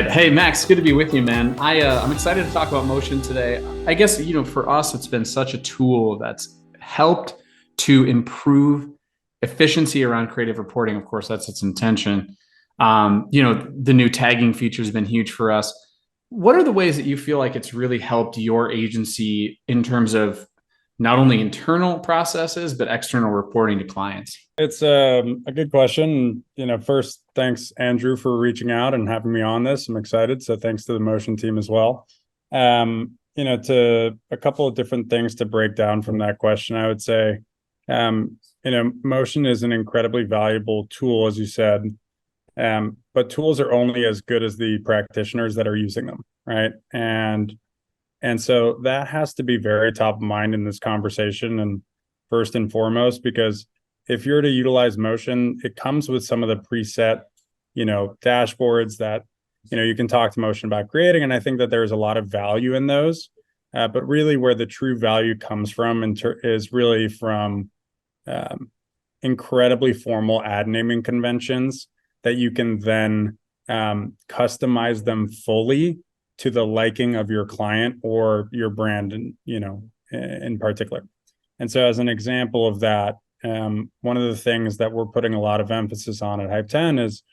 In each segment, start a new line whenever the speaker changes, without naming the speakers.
Hey Max, good to be with you, man. I'm excited to talk about motion today. I guess for us, it's been such a tool that's helped to improve efficiency around creative reporting. Of course, that's its intention. The new tagging feature has been huge for us. What are the ways that you feel like it's really helped your agency in terms of not only internal processes but external reporting to clients?
It's a good question. First, thanks, Andrew, for reaching out and having me on this. I'm excited. So thanks to the Motion team as well. To a couple of different things to break down from that question, I would say, Motion is an incredibly valuable tool, as you said. But tools are only as good as the practitioners that are using them, right? And so that has to be very top of mind in this conversation, and first and foremost, because if you're to utilize Motion, it comes with some of the preset, dashboards that, you can talk to Motion about creating. And I think that there's a lot of value in those. But really where the true value comes from is really from incredibly formal ad naming conventions that you can then customize them fully to the liking of your client or your brand, and in particular. And so as an example of that, one of the things that we're putting a lot of emphasis on at Hype 10 is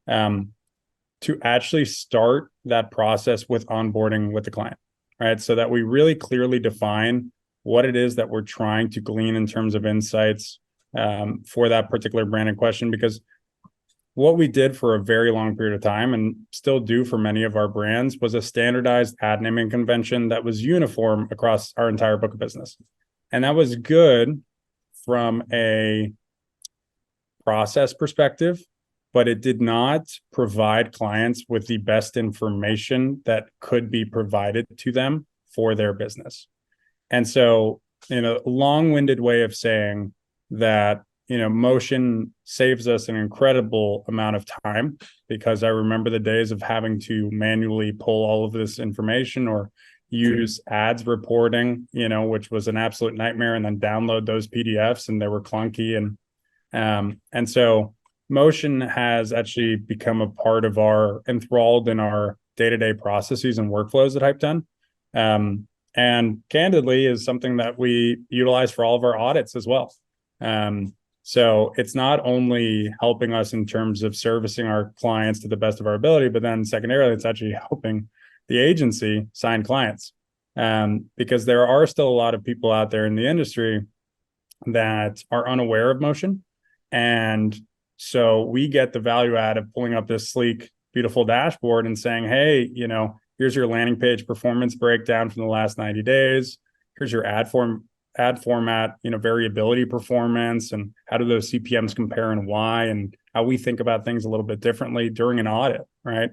to actually start that process with onboarding with the client, right? So that we really clearly define what it is that we're trying to glean in terms of insights for that particular brand in question. Because what we did for a very long period of time, and still do for many of our brands, was a standardized ad naming convention that was uniform across our entire book of business. And that was good from a process perspective, but it did not provide clients with the best information that could be provided to them for their business. And so, long-winded way of saying that, Motion saves us an incredible amount of time, because I remember the days of having to manually pull all of this information or use ads reporting, which was an absolute nightmare, and then download those PDFs, and they were clunky. And so Motion has actually become a part of enthralled in our day-to-day processes and workflows at Hype 10. And candidly is something that we utilize for all of our audits as well. So it's not only helping us in terms of servicing our clients to the best of our ability, but then secondarily, it's actually helping the agency sign clients. Because there are still a lot of people out there in the industry that are unaware of Motion. And so we get the value add of pulling up this sleek, beautiful dashboard and saying, hey, here's your landing page performance breakdown from the last 90 days. Here's your ad format, variability performance, and how do those CPMs compare and why, and how we think about things a little bit differently during an audit, right?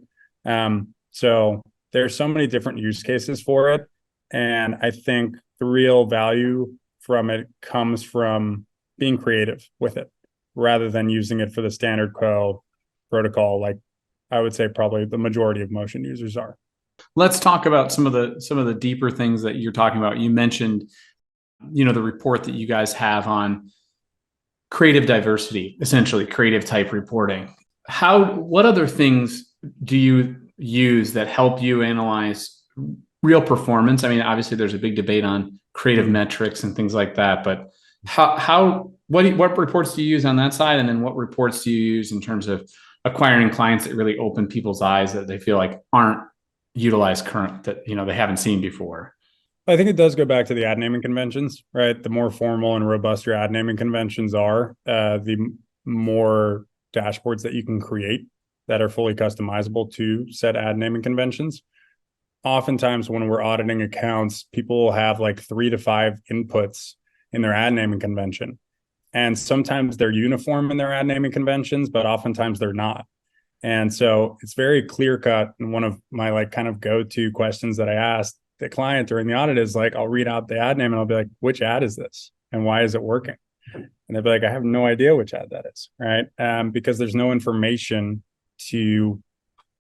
So there's so many different use cases for it. And I think the real value from it comes from being creative with it, rather than using it for the standard protocol, like I would say probably the majority of Motion users are.
Let's talk about some of the deeper things that you're talking about. You mentioned the report that you guys have on creative diversity, essentially creative type reporting. What other things do you use that help you analyze real performance? I mean, obviously there's a big debate on creative metrics and things like that, but what reports do you use on that side? And then what reports do you use in terms of acquiring clients that really open people's eyes, that they feel like aren't utilized that they haven't seen before?
I think it does go back to the ad naming conventions, right? The more formal and robust your ad naming conventions are, the more dashboards that you can create that are fully customizable to said ad naming conventions. Oftentimes when we're auditing accounts, people will have like 3 to 5 inputs in their ad naming convention. And sometimes they're uniform in their ad naming conventions, but oftentimes they're not. And so it's very clear cut. And one of my kind of go-to questions that I asked the client during the audit is I'll read out the ad name and I'll be like, which ad is this? And why is it working? And they'll be like, I have no idea which ad that is, right? Because there's no information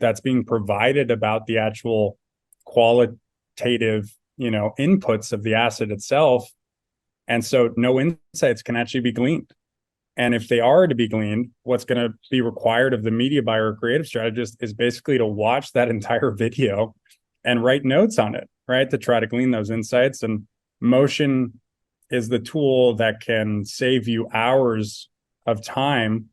that's being provided about the actual qualitative, inputs of the asset itself. And so no insights can actually be gleaned. And if they are to be gleaned, what's going to be required of the media buyer or creative strategist is basically to watch that entire video and write notes on it, right? To try to glean those insights. And motion is the tool that can save you hours of time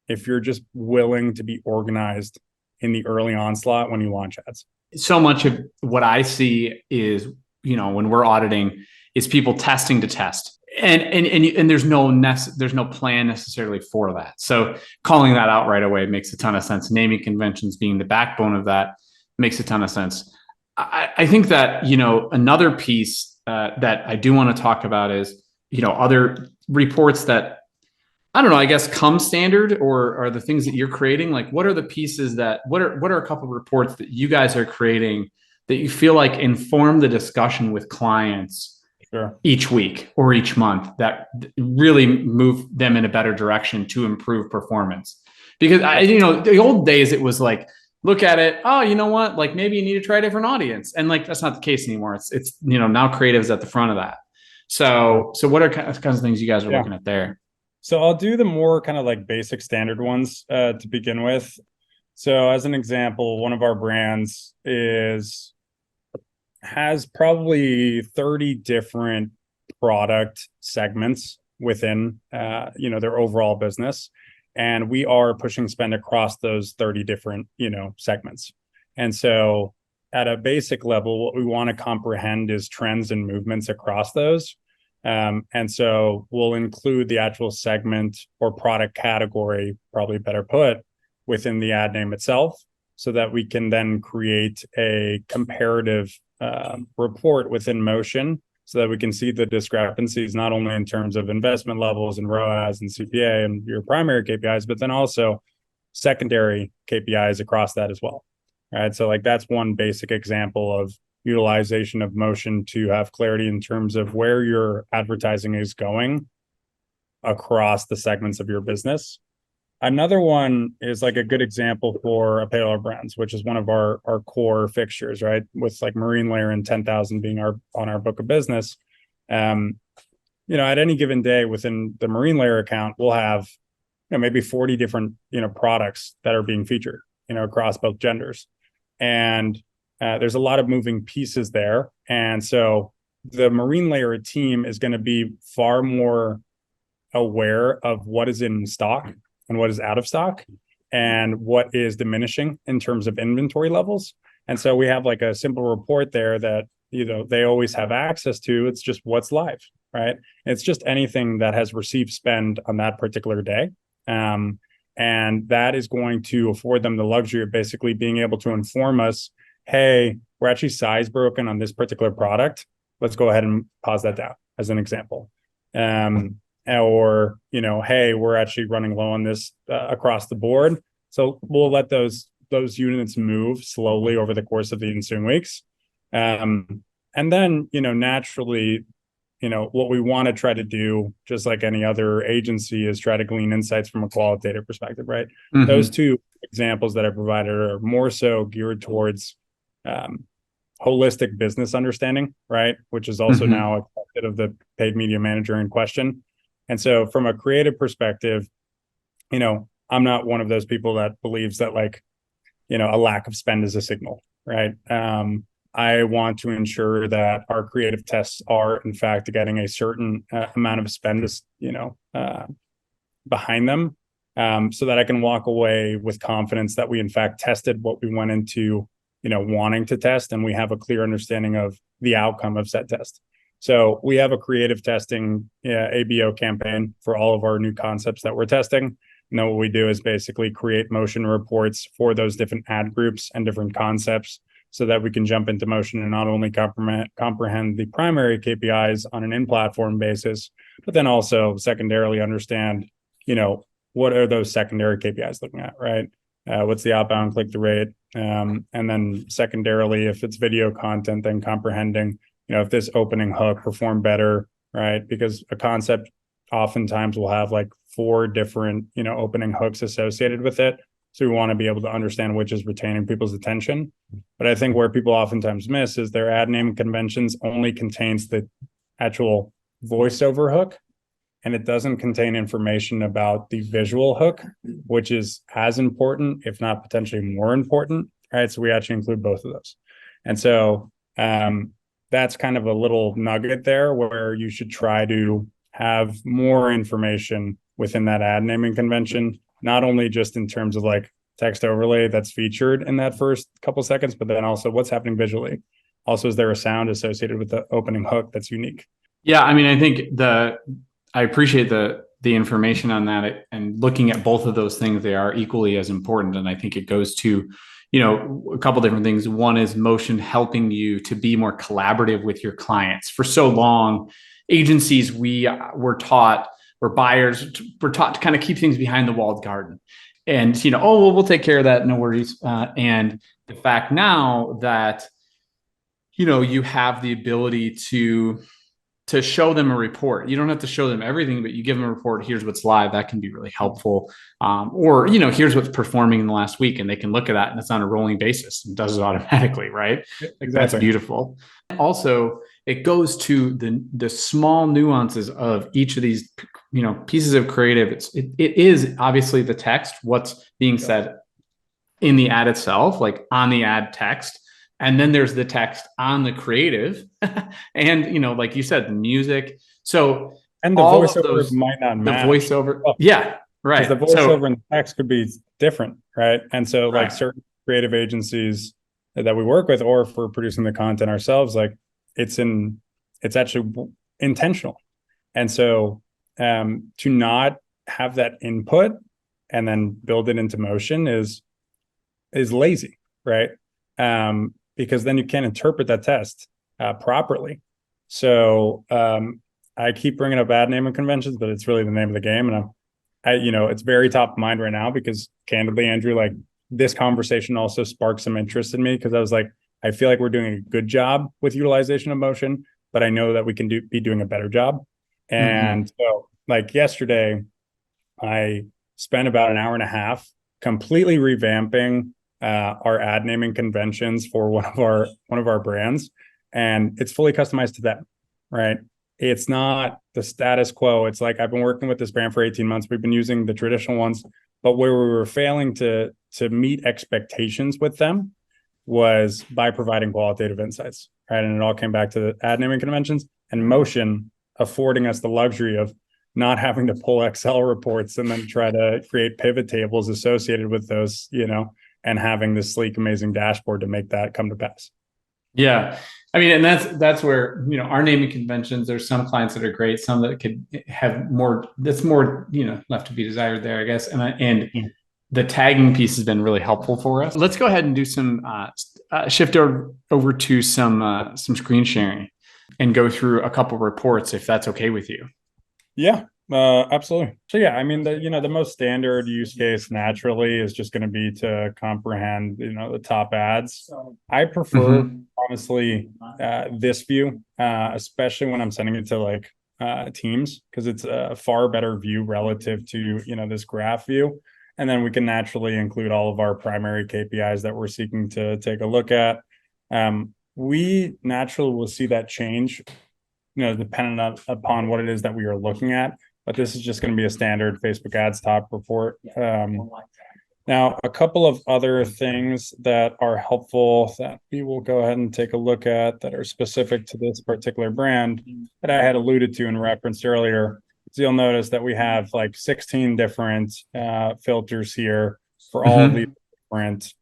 if you're just willing to be organized in the early onslaught when you launch ads.
So much of what I see is, when we're auditing, is people testing to test. And there's no plan necessarily for that. So calling that out right away makes a ton of sense. Naming conventions being the backbone of that makes a ton of sense. I think that, another piece that I do want to talk about is, other reports that, I don't know, I guess come standard, or are the things that you're creating. Like, what are the pieces what are a couple of reports that you guys are creating that you feel like inform the discussion with clients each week or each month that really move them in a better direction to improve performance? Because the old days, it was like, look at it. Oh, you know what? Like, maybe you need to try a different audience. And like, that's not the case anymore. It's now creative's at the front of that. So what are kinds of things you guys are looking at there?
So I'll do the more kind of like basic standard ones to begin with. So as an example, one of our brands has probably 30 different product segments within their overall business. And we are pushing spend across those 30 different, segments. And so at a basic level, what we want to comprehend is trends and movements across those. And so we'll include the actual segment or product category, probably better put, within the ad name itself, so that we can then create a comparative report within Motion, so that we can see the discrepancies, not only in terms of investment levels and ROAS and CPA and your primary KPIs, but then also secondary KPIs across that as well. All right. So like, that's one basic example of utilization of Motion to have clarity in terms of where your advertising is going across the segments of your business. Another one is like a good example for apparel brands, which is one of our core fixtures, right? With like Marine Layer and 10,000 being on our book of business. At any given day within the Marine Layer account, we'll have maybe 40 different products that are being featured across both genders. And there's a lot of moving pieces there. And so the Marine Layer team is going to be far more aware of what is in stock and what is out of stock and what is diminishing in terms of inventory levels. And so we have like a simple report there that, they always have access to. It's just what's live, right? It's just anything that has received spend on that particular day. And that is going to afford them the luxury of basically being able to inform us, hey, we're actually size broken on this particular product. Let's go ahead and pause that down as an example. Or, hey, we're actually running low on this across the board. So we'll let those units move slowly over the course of the ensuing weeks. And then, naturally, what we want to try to do, just like any other agency, is try to glean insights from a qualitative perspective, right? Mm-hmm. Those two examples that I provided are more so geared towards holistic business understanding, right? Which is also now expected of the paid media manager in question. And so from a creative perspective, I'm not one of those people that believes that a lack of spend is a signal, right? I want to ensure that our creative tests are, in fact, getting a certain amount of spend, behind them, so that I can walk away with confidence that we, in fact, tested what we went into, wanting to test, and we have a clear understanding of the outcome of said test. So we have a creative testing ABO campaign for all of our new concepts that we're testing. And then what we do is basically create motion reports for those different ad groups and different concepts, so that we can jump into motion and not only comprehend the primary KPIs on an in-platform basis, but then also secondarily understand, what are those secondary KPIs looking at, right? What's the outbound click-through rate? And then secondarily, if it's video content, then comprehending, if this opening hook performed better, right? Because a concept oftentimes will have like 4 different, opening hooks associated with it. So we want to be able to understand which is retaining people's attention. But I think where people oftentimes miss is their ad name conventions only contains the actual voiceover hook. and it doesn't contain information about the visual hook, which is as important, if not potentially more important, right? So we actually include both of those. And so that's kind of a little nugget there where you should try to have more information within that ad naming convention, not only just in terms of like text overlay that's featured in that first couple seconds, but then also what's happening visually. Also, is there a sound associated with the opening hook that's unique?
Yeah, I mean, I think I appreciate the information on that, and looking at both of those things, they are equally as important. And I think it goes to, a couple different things. One is motion helping you to be more collaborative with your clients. For so long, agencies were taught, or buyers were taught to kind of keep things behind the walled garden, and oh well, we'll take care of that, no worries. And the fact now that you have the ability to show them a report. You don't have to show them everything, but you give them a report. Here's what's live. That can be really helpful. Or, here's what's performing in the last week, and they can look at that, and it's on a rolling basis and does it automatically. Right.
Exactly.
That's beautiful. Also, it goes to the small nuances of each of these, pieces of creative. It is obviously the text, what's being said in the ad itself, like on the ad text. And then there's the text on the creative and, like you said, the music. So,
and the voiceover might not match.
The voiceover. Yeah. Right.
Because the voiceover and the text could be different. Right. And so like certain creative agencies that we work with, or for producing the content ourselves, like it's actually intentional. And so to not have that input and then build it into motion is lazy. Right. Because then you can't interpret that test properly. So I keep bringing up ad naming conventions, but it's really the name of the game. And it's very top of mind right now because candidly, Andrew, like this conversation also sparked some interest in me because I was like, I feel like we're doing a good job with utilization of motion, but I know that we can be doing a better job. And so like yesterday, I spent about an hour and a half completely revamping our ad naming conventions for one of our brands, and it's fully customized to them, right? It's not the status quo. It's like I've been working with this brand for 18 months. We've been using the traditional ones, but where we were failing to meet expectations with them was by providing qualitative insights, right? And it all came back to the ad naming conventions and motion affording us the luxury of not having to pull Excel reports and then try to create pivot tables associated with those, and having this sleek, amazing dashboard to make that come to pass.
Yeah. I mean, and that's where, our naming conventions, there's some clients that are great, some that could have that's more, left to be desired there, I guess. And the tagging piece has been really helpful for us. Let's go ahead and do some, shift over to some screen sharing and go through a couple reports, if that's okay with you.
Yeah. Absolutely. So yeah, I mean, the most standard use case naturally is just going to be to comprehend, the top ads. I prefer honestly this view, especially when I'm sending it to like teams, because it's a far better view relative to, this graph view. And then we can naturally include all of our primary KPIs that we're seeking to take a look at. We naturally will see that change, dependent upon what it is that we are looking at. But this is just going to be a standard Facebook ads top report. Now, a couple of other things that are helpful that we will go ahead and take a look at that are specific to this particular brand that I had alluded to and referenced earlier. So you'll notice that we have like 16 different filters here for all the different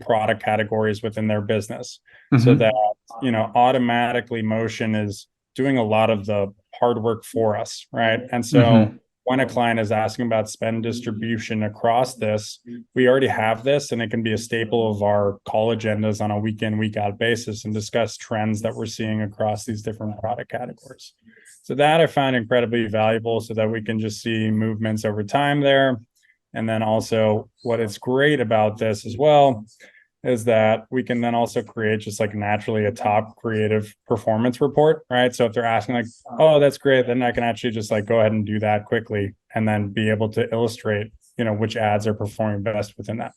product categories within their business. So that automatically motion is doing a lot of the hard work for us, right? And so when a client is asking about spend distribution across this, we already have this, and it can be a staple of our call agendas on a week in, week out basis and discuss trends that we're seeing across these different product categories. So that I found incredibly valuable so that we can just see movements over time there. And then also what is great about this as well is that we can then also create just like naturally a top creative performance report, right? So if they're asking like, oh, that's great, then I can actually just like go ahead and do that quickly and then be able to illustrate, which ads are performing best within that.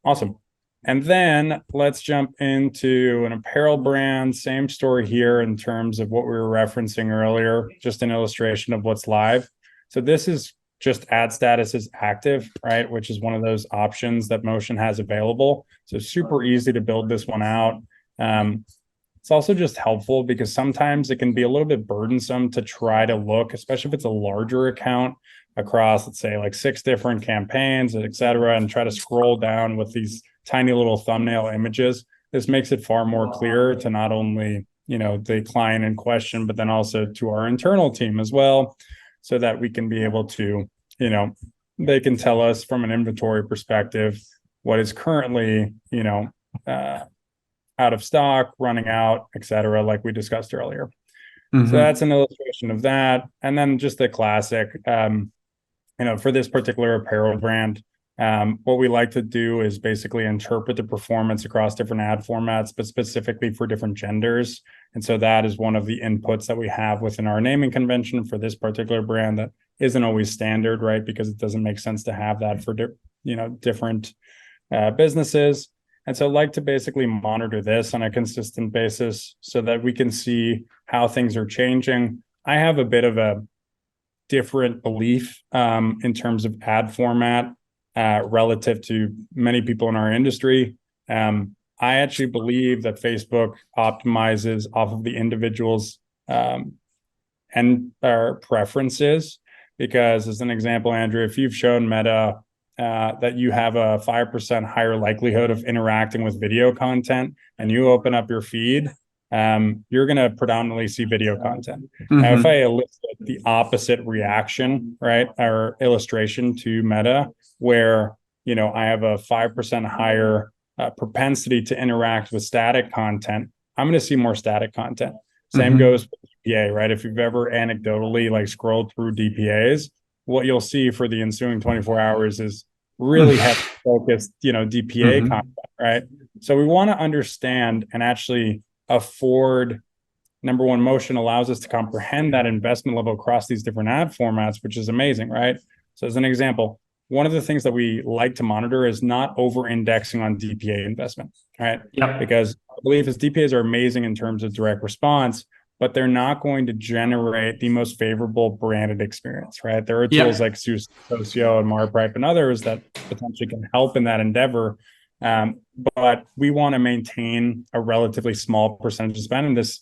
Awesome. And then let's jump into an apparel brand. Same story here in terms of what we were referencing earlier, just an illustration of what's live. So this is just ad status is active, right? Which is one of those options that Motion has available. So super easy to build this one out. It's also just helpful because sometimes it can be a little bit burdensome to try to look, especially if it's a larger account across, let's say, like 6 different campaigns, et cetera, and try to scroll down with these tiny little thumbnail images. This makes it far more clear to not only, the client in question, but then also to our internal team as well, so that we can be able to, they can tell us from an inventory perspective what is currently, out of stock, running out, et cetera, like we discussed earlier. Mm-hmm. So that's an illustration of that. And then just the classic, for this particular apparel brand, what we like to do is basically interpret the performance across different ad formats, but specifically for different genders. And so that is one of the inputs that we have within our naming convention for this particular brand that isn't always standard, right? Because it doesn't make sense to have that for, different businesses. And so I like to basically monitor this on a consistent basis so that we can see how things are changing. I have a bit of a different belief in terms of ad format relative to many people in our industry. I actually believe that Facebook optimizes off of the individual's and preferences. Because as an example, Andrew, if you've shown Meta that you have a 5% higher likelihood of interacting with video content and you open up your feed, you're going to predominantly see video content. Mm-hmm. Now, if I elicit the opposite reaction, right, or illustration to Meta, where, I have a 5% higher propensity to interact with static content, I'm going to see more static content. Same mm-hmm. goes with DPA, right? If you've ever anecdotally scrolled through DPAs, what you'll see for the ensuing 24 hours is really heavy focused, DPA mm-hmm. content, right? So we want to understand and actually afford, number one, Motion allows us to comprehend that investment level across these different ad formats, which is amazing, right? So as an example, one of the things that we like to monitor is not over-indexing on DPA investment, right? Yep. Because I believe DPAs are amazing in terms of direct response, but they're not going to generate the most favorable branded experience, right? There are tools like Socio and Marpripe and others that potentially can help in that endeavor. But we want to maintain a relatively small percentage of spend. And this,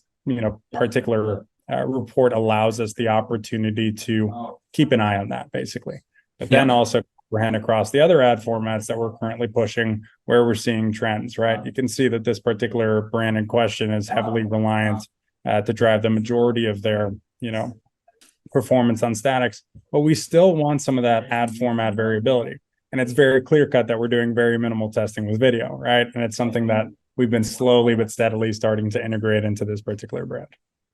particular report allows us the opportunity to keep an eye on that, basically. But then also comprehend across the other ad formats that we're currently pushing where we're seeing trends, right? You can see that this particular brand in question is heavily reliant to drive the majority of their, performance on statics, but we still want some of that ad format variability. And it's very clear cut that we're doing very minimal testing with video, right? And it's something that we've been slowly but steadily starting to integrate into this particular brand.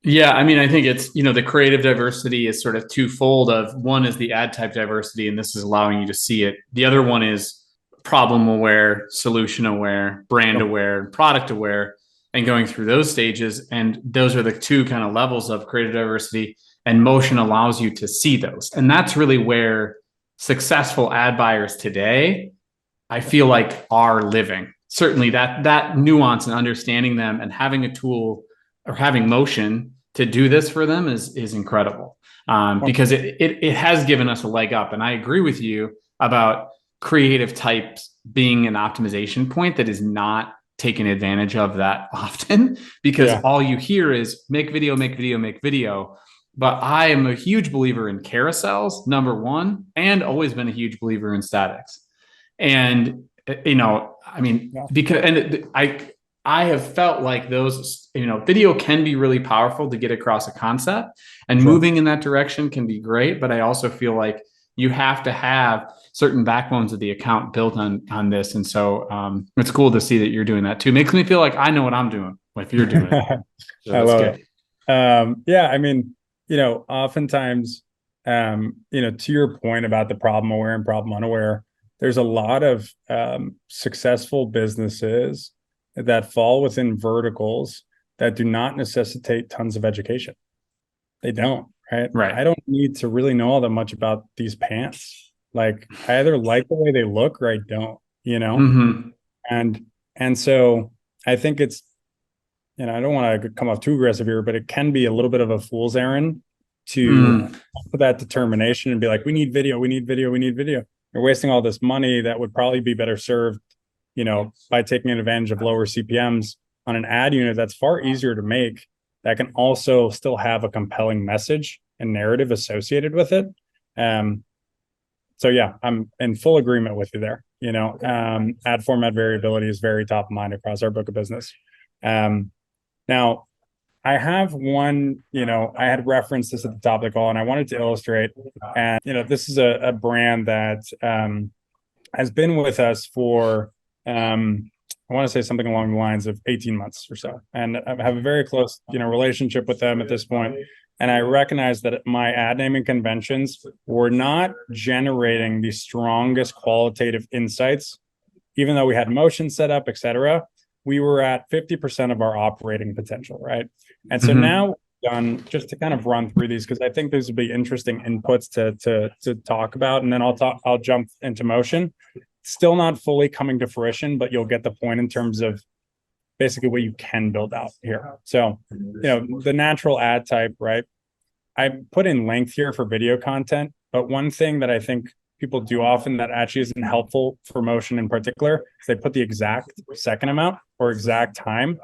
Yeah, I mean, I think it's, the creative diversity is sort of twofold. Of one is the ad type diversity, and this is allowing you to see it. The other one is problem aware, solution aware, brand aware, product aware, and going through those stages. And those are the two kind of levels of creative diversity, and Motion allows you to see those. And that's really where successful ad buyers today, I feel like, are living. Certainly that nuance and understanding them and having a tool or having Motion to do this for them is incredible, because it has given us a leg up. And I agree with you about creative types being an optimization point that is not taken advantage of that often, because all you hear is make video, make video, make video. But I am a huge believer in carousels, number one, and always been a huge believer in statics. And, because I have felt like those, video can be really powerful to get across a concept, and moving in that direction can be great. But I also feel like you have to have certain backbones of the account built on this. And so it's cool to see that you're doing that too. Makes me feel like I know what I'm doing if you're doing it. So
I love it. Oftentimes, to your point about the problem aware and problem unaware, there's a lot of successful businesses that fall within verticals that do not necessitate tons of education. They don't, right? I don't need to really know all that much about these pants. Like, I either like the way they look or I don't, Mm-hmm. And And so I think it's, I don't want to come off too aggressive here, but it can be a little bit of a fool's errand to put that determination and be like, we need video, we need video, we need video. You're wasting all this money that would probably be better served, by taking advantage of lower CPMs on an ad unit that's far easier to make, that can also still have a compelling message and narrative associated with it. So yeah, I'm in full agreement with you there. Ad format variability is very top of mind across our book of business. Now, I have one, I had referenced this at the top of the call and I wanted to illustrate. And, this is a brand that has been with us for, I want to say something along the lines of 18 months or so. And I have a very close, relationship with them at this point. And I recognize that my ad naming conventions were not generating the strongest qualitative insights, even though we had motion set up, et cetera. We were at 50% of our operating potential, right? And so now done, just to kind of run through these, because I think these will be interesting inputs to talk about, and then I'll jump into motion. Still not fully coming to fruition, but you'll get the point in terms of basically what you can build out here. So, the natural ad type, right? I put in length here for video content, but one thing that I think people do often that actually isn't helpful for motion in particular is they put the exact second amount or exact time.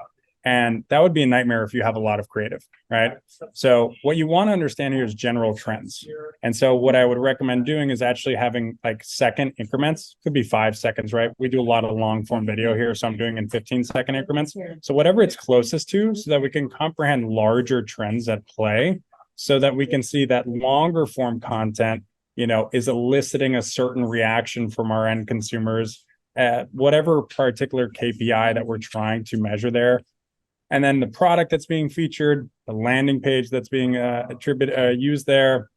And that would be a nightmare if you have a lot of creative, right? So what you want to understand here is general trends. And so what I would recommend doing is actually having like second increments, could be 5 seconds, right? We do a lot of long form video here, so I'm doing in 15-second increments. So whatever it's closest to, so that we can comprehend larger trends at play, so that we can see that longer form content, is eliciting a certain reaction from our end consumers at whatever particular KPI that we're trying to measure there. And then the product that's being featured, the landing page that's being used there,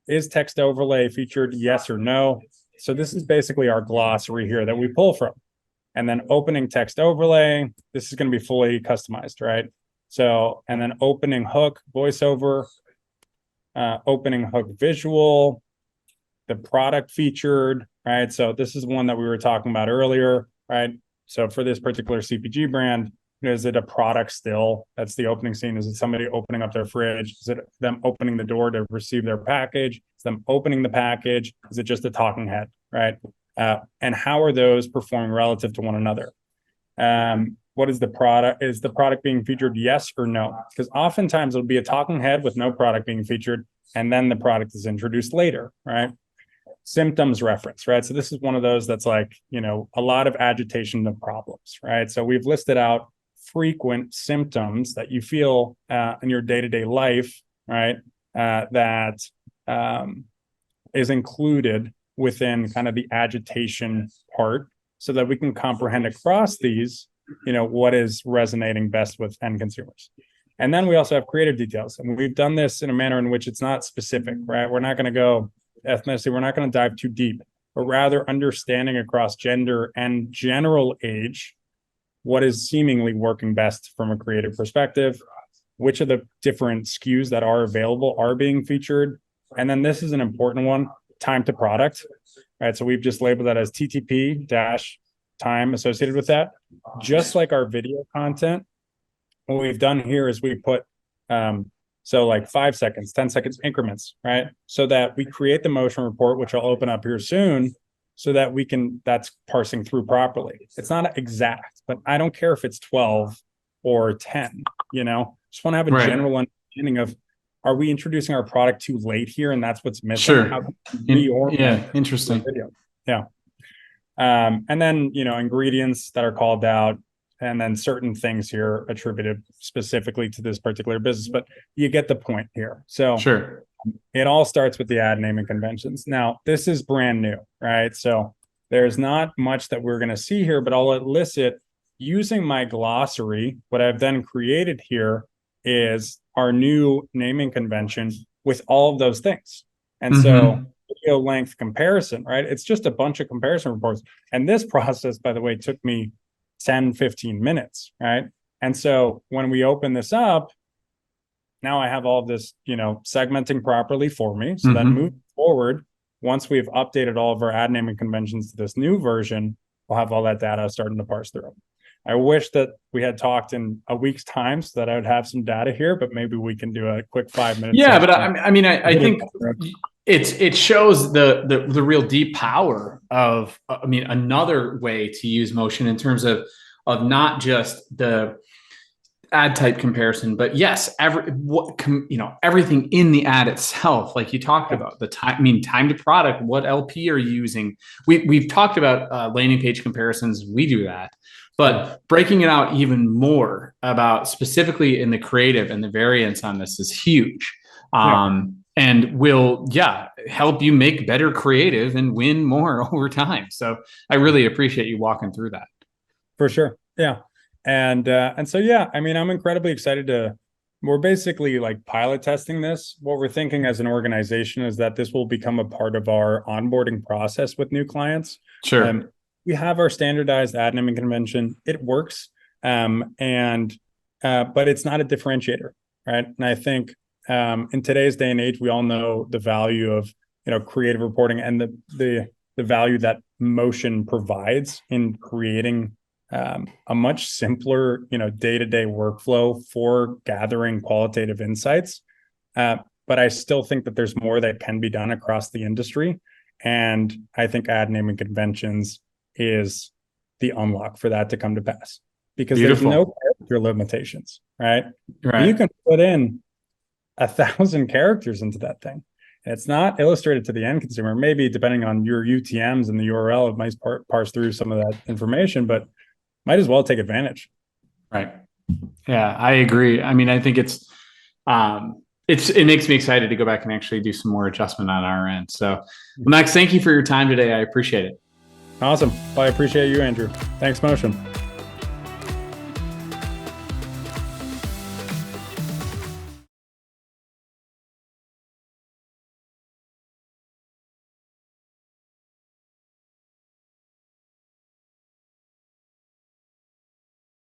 is text overlay featured, yes or no? So this is basically our glossary here that we pull from. And then opening text overlay, this is going to be fully customized, right? So, and then opening hook, voiceover, opening hook visual, the product featured, right? So this is one that we were talking about earlier, right? So for this particular CPG brand, is it a product still? That's the opening scene. Is it somebody opening up their fridge? Is it them opening the door to receive their package? Is them opening the package? Is it just a talking head, right? And how are those performing relative to one another? What is the product? Is the product being featured, yes or no? Because oftentimes it'll be a talking head with no product being featured, and then the product is introduced later, right? Symptoms reference, right? So this is one of those that's like, a lot of agitation of problems, right? So we've listed out frequent symptoms that you feel in your day-to-day life, right? That is included within kind of the agitation part, so that we can comprehend across these, what is resonating best with end consumers. And then we also have creative details. And we've done this in a manner in which it's not specific, right? We're not going to go ethnicity, we're not going to dive too deep, but rather understanding across gender and general age what is seemingly working best from a creative perspective, which of the different SKUs that are available are being featured. And then this is an important one, time to product, right? So we've just labeled that as TTP dash time associated with that. Just like our video content, what we've done here is we put, so like 5 seconds, 10 seconds increments, right? So that we create the motion report, which I'll open up here soon, so that we can, that's parsing through properly. It's not exact, but I don't care if it's 12 or 10, just want to have a general understanding of, are we introducing our product too late here? And that's what's missing.
Sure.
How can we
Interesting.
Yeah. And then, ingredients that are called out, and then certain things here attributed specifically to this particular business, but you get the point here. So
sure.
It all starts with the ad naming conventions. Now, this is brand new, right? So there's not much that we're going to see here, but I'll elicit using my glossary. What I've then created here is our new naming convention with all of those things. And so video length comparison, right? It's just a bunch of comparison reports. And this process, by the way, took me 10, 15 minutes, right? And so when we open this up, now I have all of this, segmenting properly for me. So that moving forward, once we've updated all of our ad naming conventions to this new version, we'll have all that data starting to parse through. I wish that we had talked in a week's time so that I would have some data here, but maybe we can do a quick 5 minute.
Yeah, but I think it shows the real deep power of, another way to use motion in terms of not just the ad type comparison, but yes, everything in the ad itself, like you talked about the time to product, what LP are you using? We've talked about landing page comparisons. We do that, but breaking it out even more about specifically in the creative and the variance on this is huge. And will help you make better creative and win more over time. So I really appreciate you walking through that.
For sure. Yeah. And so, I'm incredibly excited we're basically like pilot testing this. What we're thinking as an organization is that this will become a part of our onboarding process with new clients.
Sure.
We have our standardized ad naming convention. It works. But it's not a differentiator, right? And I think in today's day and age, we all know the value of, creative reporting and the value that motion provides in creating a much simpler, day-to-day workflow for gathering qualitative insights. But I still think that there's more that can be done across the industry. And I think ad naming conventions is the unlock for that to come to pass, because there's no character limitations, right? You can put in 1,000 characters into that thing. And it's not illustrated to the end consumer. Maybe depending on your UTMs and the URL, it might parse through some of that information, but might as well take advantage.
Right. Yeah, I agree. I think it makes me excited to go back and actually do some more adjustment on our end. So Max, thank you for your time today. I appreciate it.
Awesome. Well, I appreciate you, Andrew. Thanks, Motion.